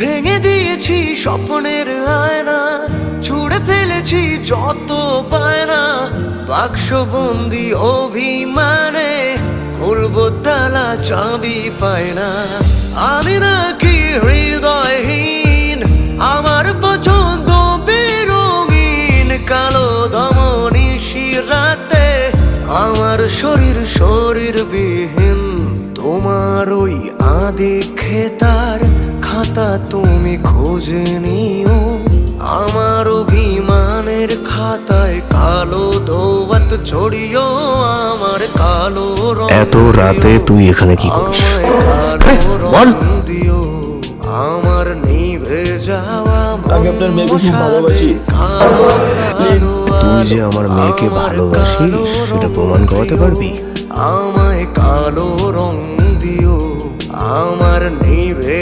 ভেঙে দিয়েছি স্বপ্নের আয়না, ছুঁড়ে ফেলেছি যত পায়না, বাক্সবন্দি অভিমানে খুলবো তালা চাবি পায় না। আমি নাকি হৃদয়হীন, আমার পছন্দ বেরঙিন, কালো ধমনী শিরাতে আমার শরীর বিহীন। তোমার ওই আদি খেতার খাতা তুমি খুঁজে নিও, আমার অভিমানের খাতায় কালো ধোয়াত ছড়িও, আমার কালো রং এত রাতে তুই এখানে কি করিস? বল। দিও, আমার নিভে যাওয়া আমি আপনার মেয়েকে খুব ভালোবাসি। তুই যে আমার মেয়েকে ভালোবাসিস সেটা প্রমাণ করাতে পারবি? আমায় কালো রং দিও, আমার নিভে